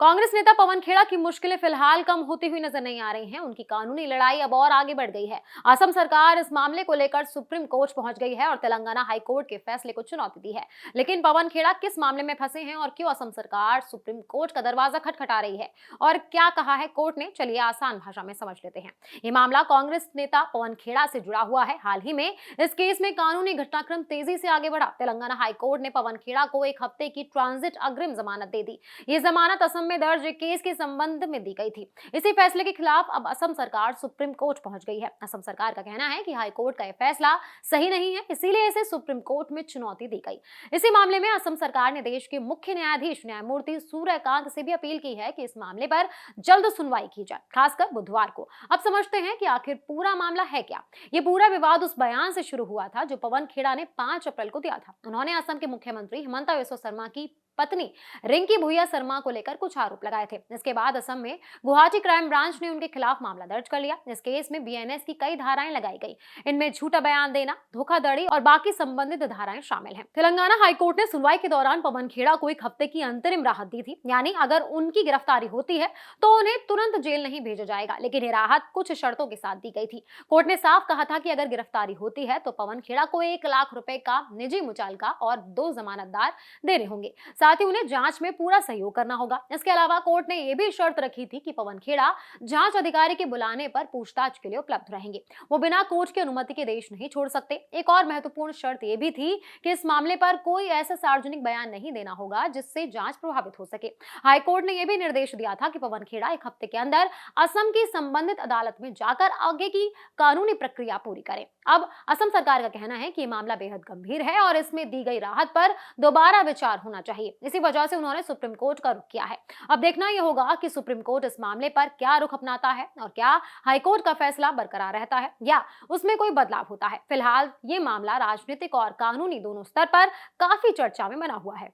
कांग्रेस नेता पवन खेड़ा की मुश्किलें फिलहाल कम होती हुई नजर नहीं आ रही हैं। उनकी कानूनी लड़ाई अब और आगे बढ़ गई है। असम सरकार इस मामले को लेकर सुप्रीम कोर्ट पहुंच गई है और तेलंगाना हाई कोर्ट के फैसले को चुनौती दी है। लेकिन पवन खेड़ा किस मामले में फंसे हैं और क्यों असम सरकार सुप्रीम कोर्ट का दरवाजा खटखटा रही है और क्या कहा है कोर्ट ने, चलिए आसान भाषा में समझ लेते हैं। ये मामला कांग्रेस नेता पवन खेड़ा से जुड़ा हुआ है। हाल ही में इस केस में कानूनी घटनाक्रम तेजी से आगे बढ़ा। तेलंगाना हाई कोर्ट ने पवन खेड़ा को 1 हफ्ते की ट्रांजिट अग्रिम जमानत दे दी। ये जमानत असम में दर्ज एक केस के संबंध में दी गई थी। इसी फैसले के खिलाफ अब असम सरकार सुप्रीम कोर्ट पहुंच गई है। असम सरकार का कहना है कि हाई कोर्ट का यह फैसला सही नहीं है, इसीलिए इसे सुप्रीम कोर्ट में चुनौती दी गई। इसी मामले में असम सरकार ने देश के मुख्य न्यायाधीश न्यायमूर्ति सूर्यकांत से भी अपील की है कि इस मामले पर जल्द सुनवाई की जाए, खासकर बुधवार को। अब समझते हैं कि आखिर पूरा मामला है क्या। ये पूरा विवाद उस बयान से शुरू हुआ था जो पवन खेड़ा ने 5 अप्रैल को दिया था। उन्होंने असम के मुख्यमंत्री हिमंता बिस्वा शर्मा की पत्नी रिंकी भुइया शर्मा को लेकर कुछ आरोप लगाए थे। इसके बाद असम में गुवाहाटी क्राइम ब्रांच ने उनके खिलाफ मामला दर्ज कर लिया। इस केस में बीएनएस की कई धाराएं लगाई गई। इनमें झूठा बयान देना, धोखाधड़ी और बाकी संबंधित धाराएं शामिल हैं। तेलंगाना हाईकोर्ट ने सुनवाई के दौरान पवन खेड़ा को 1 हफ्ते की अंतरिम राहत दी थी, यानी अगर उनकी गिरफ्तारी होती है तो उन्हें तुरंत जेल नहीं भेजा जाएगा। लेकिन ये राहत कुछ शर्तों के साथ दी गई थी। कोर्ट ने साफ कहा था कि अगर गिरफ्तारी होती है तो पवन खेड़ा को 1 लाख रुपए का निजी मुचालका और 2 जमानतदार देने होंगे। साथ ही उन्हें जांच में पूरा सहयोग करना होगा। इसके अलावा कोर्ट ने यह भी शर्त रखी थी कि पवन खेड़ा जांच अधिकारी के बुलाने पर पूछताछ के लिए उपलब्ध रहेंगे। वो बिना कोर्ट की अनुमति के देश नहीं छोड़ सकते। एक और महत्वपूर्ण शर्त यह भी थी कि इस मामले पर कोई ऐसा सार्वजनिक बयान नहीं देना होगा जिससे जांच प्रभावित हो सके। हाईकोर्ट ने यह भी निर्देश दिया था कि पवन खेड़ा 1 हफ्ते के अंदर असम की संबंधित अदालत में जाकर आगे की कानूनी प्रक्रिया पूरी करें। अब असम सरकार का कहना है कि मामला बेहद गंभीर है और इसमें दी गई राहत पर दोबारा विचार होना चाहिए। इसी वजह से उन्होंने सुप्रीम कोर्ट का रुख किया है। अब देखना यह होगा कि सुप्रीम कोर्ट इस मामले पर क्या रुख अपनाता है और क्या हाईकोर्ट का फैसला बरकरार रहता है या उसमें कोई बदलाव होता है। फिलहाल ये मामला राजनीतिक और कानूनी दोनों स्तर पर काफी चर्चा में बना हुआ है।